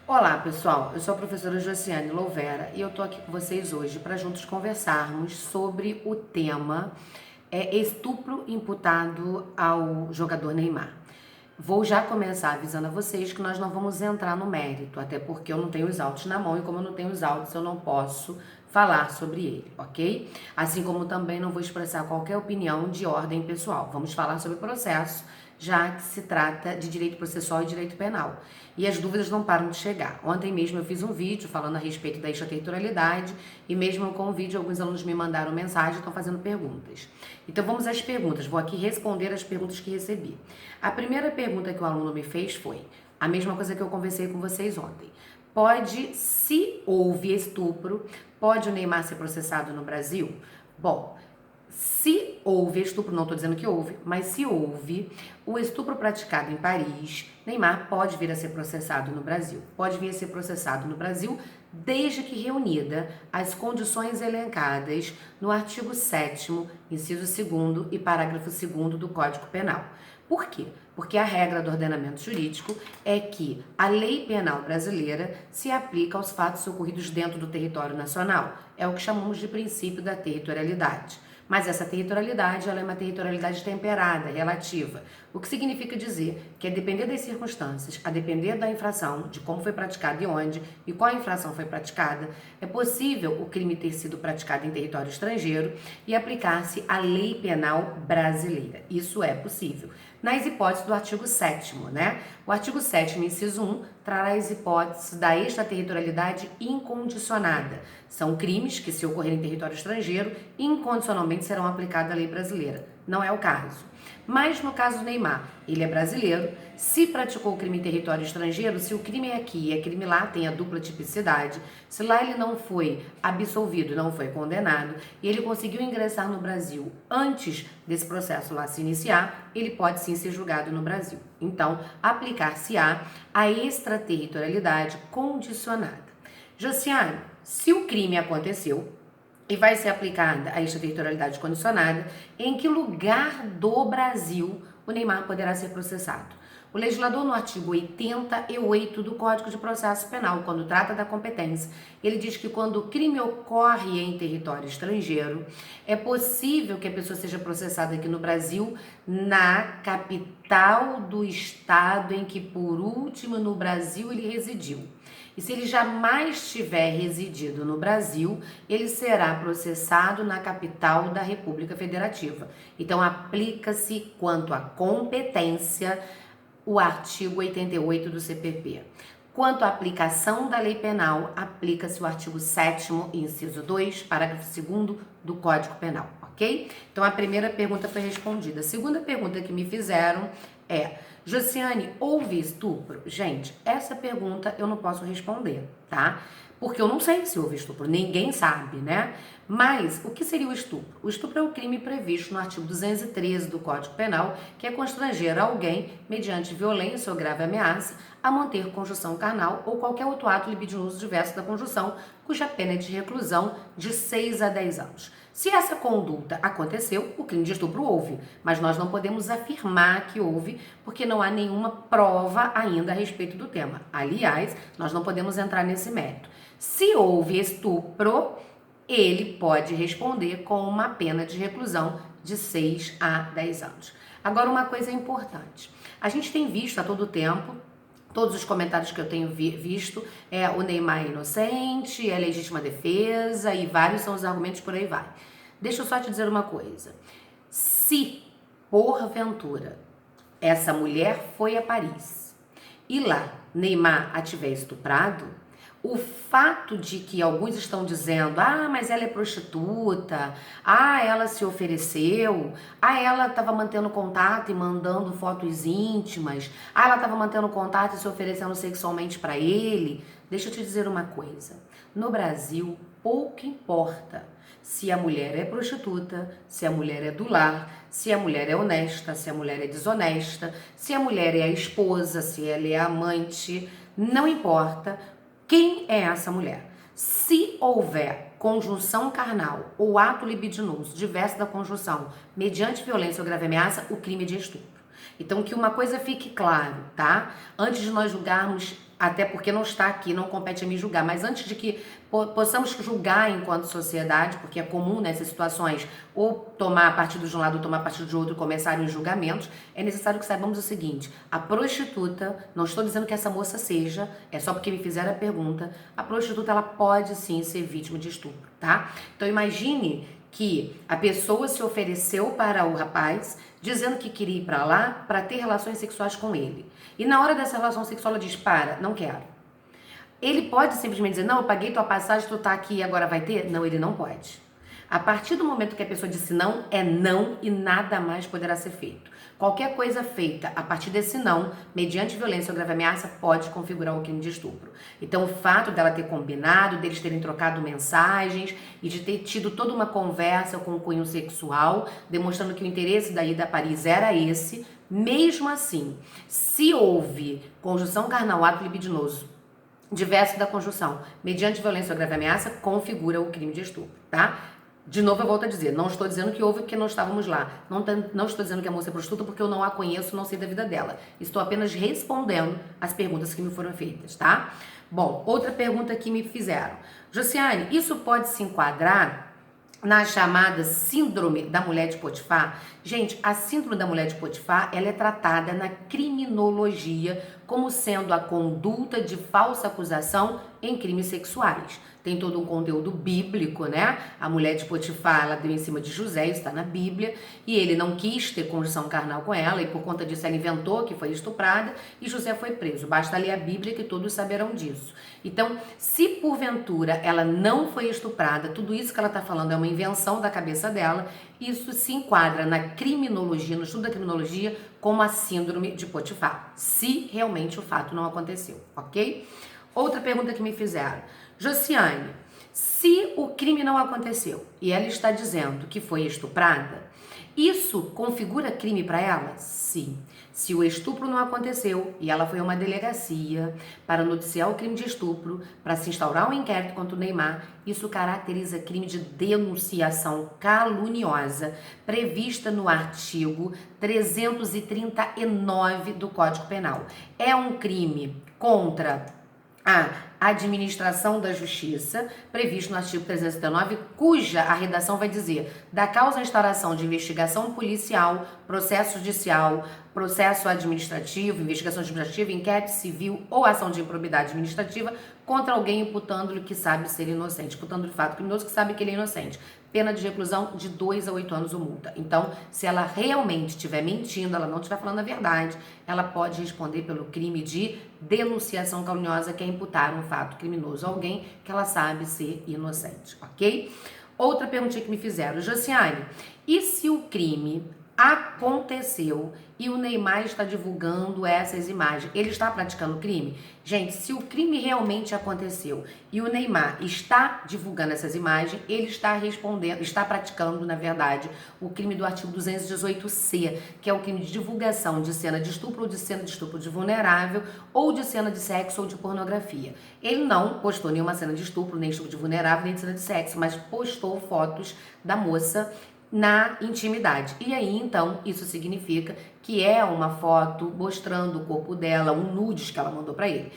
Olá, pessoal. Eu sou a professora Josiane Louvera e eu tô aqui com vocês hoje para juntos conversarmos sobre o tema estupro imputado ao jogador Neymar. Vou já começar avisando a vocês que nós não vamos entrar no mérito, até porque eu não tenho os autos na mão e como eu não tenho os autos, eu não posso falar sobre ele, ok? Assim como também não vou expressar qualquer opinião de ordem pessoal. Vamos falar sobre o processo, já que se trata de direito processual e direito penal. E as dúvidas não param de chegar. Ontem mesmo eu fiz um vídeo falando a respeito da extraterritorialidade e mesmo com o vídeo alguns alunos me mandaram mensagem e estão fazendo perguntas. Então vamos às perguntas, vou aqui responder as perguntas que recebi. A primeira pergunta que o aluno me fez foi a mesma coisa que eu conversei com vocês ontem. Se houve estupro, pode o Neymar ser processado no Brasil? Bom, se houve estupro, não estou dizendo que houve, mas se houve o estupro praticado em Paris, Neymar pode vir a ser processado no Brasil. Pode vir a ser processado no Brasil desde que reunida as condições elencadas no artigo 7º, inciso 2º e parágrafo 2º do Código Penal. Por quê? Porque a regra do ordenamento jurídico é que a lei penal brasileira se aplica aos fatos ocorridos dentro do território nacional. É o que chamamos de princípio da territorialidade. Mas essa territorialidade, ela é uma territorialidade temperada, relativa. O que significa dizer que, a depender das circunstâncias, a depender da infração, de como foi praticada e onde, e qual infração foi praticada, é possível o crime ter sido praticado em território estrangeiro e aplicar-se a lei penal brasileira. Isso é possível. Nas hipóteses do artigo 7º, né? O artigo 7º, inciso 1, trará as hipóteses da extraterritorialidade incondicionada. São crimes que, se ocorrerem em território estrangeiro, incondicionalmente serão aplicados à lei brasileira. Não é o caso. Mas no caso do Neymar, ele é brasileiro, se praticou o crime em território estrangeiro, se o crime é aqui e é crime lá, tem a dupla tipicidade, se lá ele não foi absolvido, não foi condenado, e ele conseguiu ingressar no Brasil antes desse processo lá se iniciar, ele pode sim ser julgado no Brasil. Então, aplicar-se-á a extraterritorialidade condicionada. Josiane, se o crime aconteceu, e vai ser aplicada a extraterritorialidade condicionada, em que lugar do Brasil o Neymar poderá ser processado? O legislador, no artigo 88 do Código de Processo Penal, quando trata da competência, ele diz que quando o crime ocorre em território estrangeiro, é possível que a pessoa seja processada aqui no Brasil, na capital do estado em que, por último, no Brasil ele residiu. E se ele jamais tiver residido no Brasil, ele será processado na capital da República Federativa. Então, aplica-se quanto à competência o artigo 88 do CPP. Quanto à aplicação da lei penal, aplica-se o artigo 7º, inciso 2, parágrafo 2º do Código Penal, ok? Então, a primeira pergunta foi respondida. A segunda pergunta que me fizeram é: Josiane, houve estupro? Gente, essa pergunta eu não posso responder, tá? Porque eu não sei se houve estupro, ninguém sabe, né? Mas o que seria o estupro? O estupro é o crime previsto no artigo 213 do Código Penal, que é constranger alguém, mediante violência ou grave ameaça, a manter conjunção carnal ou qualquer outro ato libidinoso diverso da conjunção, cuja pena é de reclusão de 6 a 10 anos. Se essa conduta aconteceu, o crime de estupro houve, mas nós não podemos afirmar que houve, porque não há nenhuma prova ainda a respeito do tema. Aliás, nós não podemos entrar nesse mérito. Se houve estupro, ele pode responder com uma pena de reclusão de 6 a 10 anos. Agora, uma coisa importante. A gente tem visto a todo tempo, todos os comentários que eu tenho visto, o Neymar é inocente, é legítima defesa e vários são os argumentos por aí vai. Deixa eu só te dizer uma coisa. Se, porventura, essa mulher foi a Paris e lá Neymar a tiver estuprado, o fato de que alguns estão dizendo, mas ela é prostituta, ela se ofereceu, ela estava mantendo contato e mandando fotos íntimas, ela estava mantendo contato e se oferecendo sexualmente para ele. Deixa eu te dizer uma coisa, no Brasil pouco importa se a mulher é prostituta, se a mulher é do lar, se a mulher é honesta, se a mulher é desonesta, se a mulher é a esposa, se ela é a amante, não importa quem é essa mulher. Se houver conjunção carnal ou ato libidinoso diverso da conjunção mediante violência ou grave ameaça, o crime é de estupro. Então, que uma coisa fique claro, tá? Antes de nós julgarmos até porque não está aqui, não compete a mim julgar. Mas antes de que possamos julgar enquanto sociedade, porque é comum nessas situações ou tomar partido de um lado ou tomar partido de outro e começarem os julgamentos, é necessário que saibamos o seguinte: a prostituta, não estou dizendo que essa moça seja, é só porque me fizeram a pergunta, a prostituta ela pode sim ser vítima de estupro, tá? Então imagine que a pessoa se ofereceu para o rapaz, dizendo que queria ir para lá para ter relações sexuais com ele. E na hora dessa relação sexual ela diz: para, não quero. Ele pode simplesmente dizer: não, eu paguei tua passagem, tu tá aqui e agora vai ter? Não, ele não pode. A partir do momento que a pessoa disse não, é não e nada mais poderá ser feito. Qualquer coisa feita a partir desse não, mediante violência ou grave ameaça, pode configurar o crime de estupro. Então, o fato dela ter combinado, deles terem trocado mensagens e de ter tido toda uma conversa com o cunho sexual, demonstrando que o interesse da ida a Paris era esse, mesmo assim, se houve conjunção carnal, ato libidinoso, diverso da conjunção, mediante violência ou grave ameaça, configura o crime de estupro, tá? De novo, eu volto a dizer, não estou dizendo que houve porque não estávamos lá. Não estou dizendo que a moça é prostituta porque eu não a conheço, não sei da vida dela. Estou apenas respondendo as perguntas que me foram feitas, tá? Bom, outra pergunta que me fizeram. Josiane, isso pode se enquadrar na chamada síndrome da mulher de Potifar? Gente, a síndrome da mulher de Potifar, ela é tratada na criminologia como sendo a conduta de falsa acusação em crimes sexuais. Tem todo um conteúdo bíblico, né? A mulher de Potifar, ela deu em cima de José, isso está na Bíblia, e ele não quis ter conjunção carnal com ela, e por conta disso ela inventou que foi estuprada, e José foi preso. Basta ler a Bíblia que todos saberão disso. Então, se porventura ela não foi estuprada, tudo isso que ela está falando é uma invenção da cabeça dela, isso se enquadra na criminologia, no estudo da criminologia, como a síndrome de Potifar, se realmente o fato não aconteceu, ok? Outra pergunta que me fizeram. Josiane, se o crime não aconteceu e ela está dizendo que foi estuprada, isso configura crime para ela? Sim. Se o estupro não aconteceu e ela foi a uma delegacia para noticiar o crime de estupro, para se instaurar um inquérito contra o Neymar, isso caracteriza crime de denunciação caluniosa, prevista no artigo 339 do Código Penal. É um crime contra a administração da justiça, previsto no artigo 309, cuja a redação vai dizer: da causa à instauração de investigação policial, processo judicial, processo administrativo, investigação administrativa, inquérito civil ou ação de improbidade administrativa contra alguém imputando-lhe que sabe ser inocente, imputando-lhe fato criminoso que sabe que ele é inocente. Pena de reclusão de 2 a 8 anos ou multa. Então, se ela realmente estiver mentindo, ela não estiver falando a verdade, ela pode responder pelo crime de denunciação caluniosa, que é imputar um fato criminoso a alguém que ela sabe ser inocente, ok? Outra perguntinha que me fizeram. Josiane, e se o crime aconteceu e o Neymar está divulgando essas imagens? Ele está praticando crime? Gente, se o crime realmente aconteceu e o Neymar está divulgando essas imagens, ele está respondendo, está praticando, na verdade, o crime do artigo 218C, que é o crime de divulgação de cena de estupro ou de cena de estupro de vulnerável ou de cena de sexo ou de pornografia. Ele não postou nenhuma cena de estupro, nem estupro de vulnerável, nem de cena de sexo, mas postou fotos da moça na intimidade. E aí, então, isso significa que é uma foto mostrando o corpo dela, um nudes que ela mandou para ele.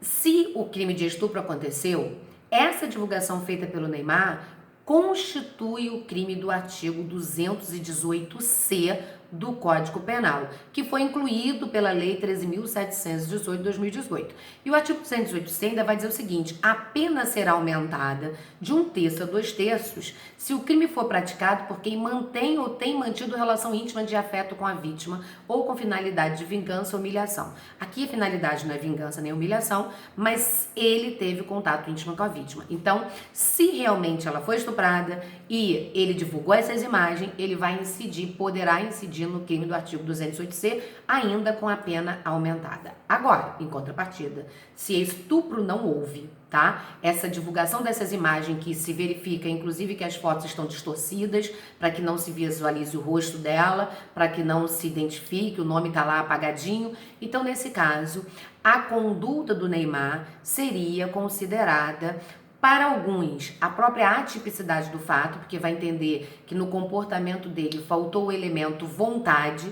Se o crime de estupro aconteceu, essa divulgação feita pelo Neymar constitui o crime do artigo 218C do Código Penal, que foi incluído pela Lei 13.718 de 2018. E o artigo 218C ainda vai dizer o seguinte: a pena será aumentada de 1/3 a 2/3 se o crime for praticado por quem mantém ou tem mantido relação íntima de afeto com a vítima ou com finalidade de vingança ou humilhação. Aqui a finalidade não é vingança nem humilhação, mas ele teve contato íntimo com a vítima. Então, se realmente ela foi estuprada e ele divulgou essas imagens, ele vai incidir, poderá incidir no crime do artigo 208C, ainda com a pena aumentada. Agora, em contrapartida, se estupro não houve, tá? Essa divulgação dessas imagens que se verifica, inclusive, que as fotos estão distorcidas, para que não se visualize o rosto dela, para que não se identifique, o nome tá lá apagadinho. Então, nesse caso, a conduta do Neymar seria considerada Para alguns, a própria atipicidade do fato, porque vai entender que no comportamento dele faltou o elemento vontade,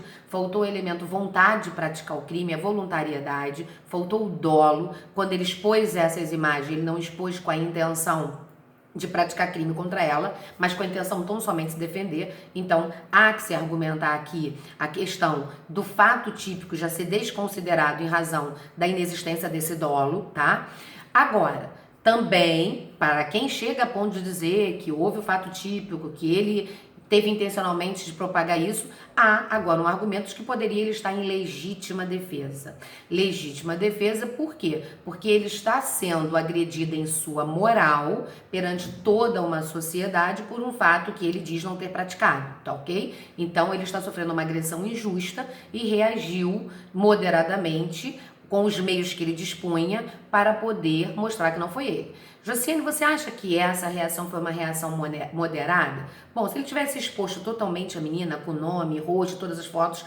de praticar o crime, a voluntariedade, faltou o dolo. Quando ele expôs essas imagens, ele não expôs com a intenção de praticar crime contra ela, mas com a intenção tão somente de se defender. Então, há que se argumentar aqui a questão do fato típico já ser desconsiderado em razão da inexistência desse dolo, tá? Agora, também, para quem chega a ponto de dizer que houve o fato típico, que ele teve intencionalmente de propagar isso, há agora um argumento de que poderia ele estar em legítima defesa. Legítima defesa por quê? Porque ele está sendo agredido em sua moral perante toda uma sociedade por um fato que ele diz não ter praticado, tá ok? Então ele está sofrendo uma agressão injusta e reagiu moderadamente com os meios que ele dispunha para poder mostrar que não foi ele. Josiane, você acha que essa reação foi uma reação moderada? Bom, se ele tivesse exposto totalmente a menina, com nome, rosto, todas as fotos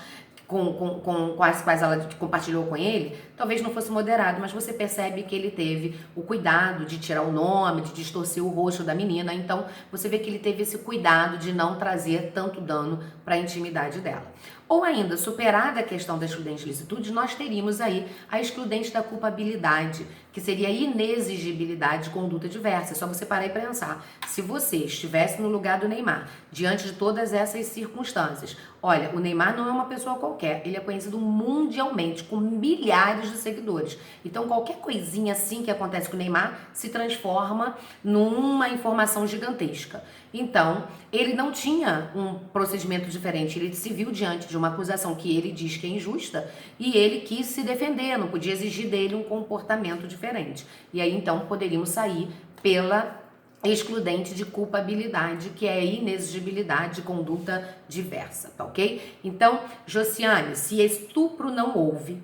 com as quais ela compartilhou com ele, talvez não fosse moderado, mas você percebe que ele teve o cuidado de tirar o nome, de distorcer o rosto da menina, então você vê que ele teve esse cuidado de não trazer tanto dano para a intimidade dela. Ou ainda, superada a questão da excludente de licitude, nós teríamos aí a excludente da culpabilidade, que seria a inexigibilidade de conduta diversa. É só você parar e pensar. Se você estivesse no lugar do Neymar, diante de todas essas circunstâncias, olha, o Neymar não é uma pessoa qualquer, ele é conhecido mundialmente, com milhares de seguidores. Então, qualquer coisinha assim que acontece com o Neymar se transforma numa informação gigantesca. Então, ele não tinha um procedimento diferente, ele se viu diante de uma acusação que ele diz que é injusta e ele quis se defender, não podia exigir dele um comportamento diferente. E aí, então, poderíamos sair pela excludente de culpabilidade, que é a inexigibilidade de conduta diversa, tá ok? Então, Josiane, se estupro não houve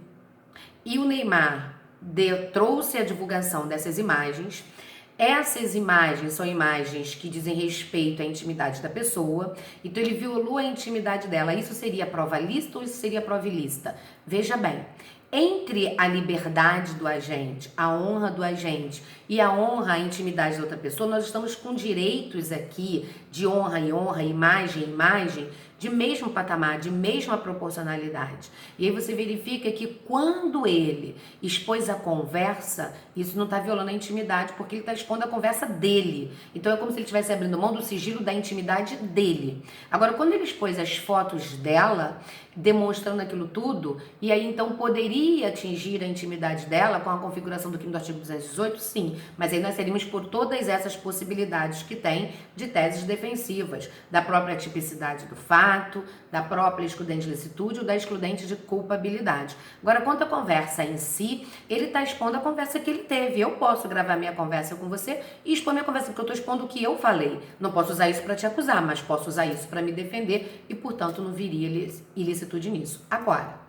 e o Neymar trouxe a divulgação dessas imagens, essas imagens são imagens que dizem respeito à intimidade da pessoa, então ele violou a intimidade dela. Isso seria prova lícita ou isso seria prova ilícita? Veja bem, entre a liberdade do agente, a honra do agente e a honra à intimidade da outra pessoa, nós estamos com direitos aqui de honra e honra, imagem e imagem, de mesmo patamar, de mesma proporcionalidade. E aí você verifica que quando ele expôs a conversa, isso não está violando a intimidade, porque ele está expondo a conversa dele. Então é como se ele estivesse abrindo mão do sigilo da intimidade dele. Agora, quando ele expôs as fotos dela, demonstrando aquilo tudo, e aí então poderia atingir a intimidade dela com a configuração do crime do artigo 218? Sim, mas aí nós teríamos por todas essas possibilidades que tem de teses defensivas, da própria tipicidade do fato, da própria excludente de licitude ou da excludente de culpabilidade. Agora, quanto à conversa em si, ele está expondo a conversa que ele teve. Eu posso gravar minha conversa com você e expor minha conversa, porque eu estou expondo o que eu falei. Não posso usar isso para te acusar, mas posso usar isso para me defender e, portanto, não viria ilicitude nisso. Agora,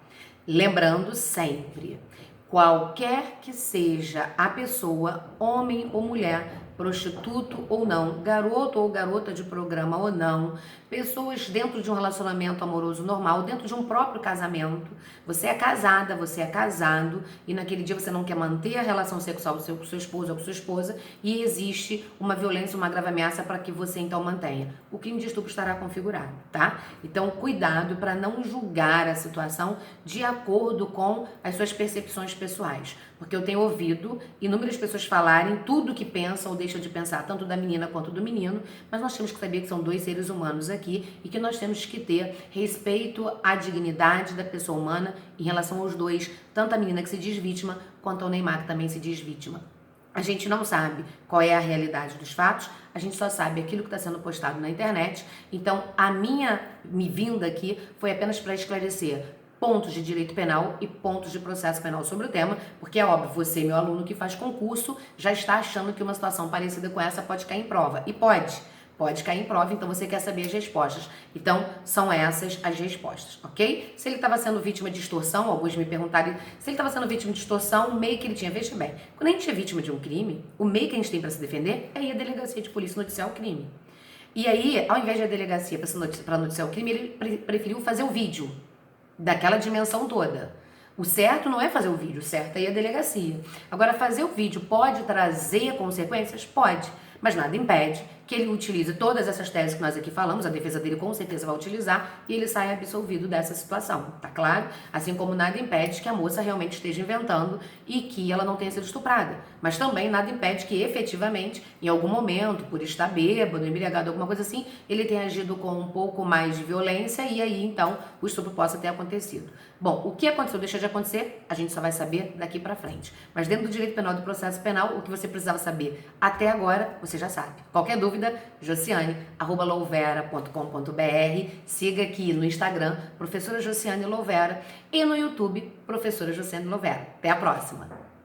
lembrando sempre, qualquer que seja a pessoa, homem ou mulher, prostituto ou não, garoto ou garota de programa ou não, pessoas dentro de um relacionamento amoroso normal, dentro de um próprio casamento, você é casada, você é casado e naquele dia você não quer manter a relação sexual com seu esposo ou com sua esposa e existe uma violência, uma grave ameaça para que você então mantenha. O crime de estupro estará configurado, tá? Então, cuidado para não julgar a situação de acordo com as suas percepções pessoais, porque eu tenho ouvido inúmeras pessoas falarem tudo que pensam ou deixam de pensar, tanto da menina quanto do menino, mas nós temos que saber que são dois seres humanos aqui e que nós temos que ter respeito à dignidade da pessoa humana em relação aos dois, tanto a menina que se diz vítima, quanto ao Neymar que também se diz vítima. A gente não sabe qual é a realidade dos fatos, a gente só sabe aquilo que está sendo postado na internet, então a minha vinda aqui foi apenas para esclarecer pontos de direito penal e pontos de processo penal sobre o tema, porque é óbvio, você, meu aluno que faz concurso, já está achando que uma situação parecida com essa pode cair em prova. E pode cair em prova, então você quer saber as respostas. Então, são essas as respostas, ok? Se ele estava sendo vítima de extorsão, alguns me perguntaram, se ele estava sendo vítima de extorsão, o meio que ele tinha, veja bem, quando a gente é vítima de um crime, o meio que a gente tem para se defender é ir à delegacia de polícia noticiar o crime. E aí, ao invés da delegacia para noticiar o crime, ele preferiu fazer o vídeo daquela dimensão toda. O certo não é fazer o vídeo, o certo é ir à delegacia. Agora, fazer o vídeo pode trazer consequências? Pode, mas nada impede que ele utilize todas essas teses que nós aqui falamos, a defesa dele com certeza vai utilizar, e ele saia absolvido dessa situação, tá claro? Assim como nada impede que a moça realmente esteja inventando e que ela não tenha sido estuprada. Mas também nada impede que efetivamente, em algum momento, por estar bêbado, embriagado, alguma coisa assim, ele tenha agido com um pouco mais de violência e aí então o estupro possa ter acontecido. Bom, o que aconteceu, deixa de acontecer, a gente só vai saber daqui pra frente. Mas dentro do direito penal e do processo penal, o que você precisava saber até agora, você já sabe. Qualquer dúvida, josiane@louvera.com.br. Siga aqui no Instagram, Professora Josiane Louvera, e no YouTube, Professora Josiane Louvera. Até a próxima!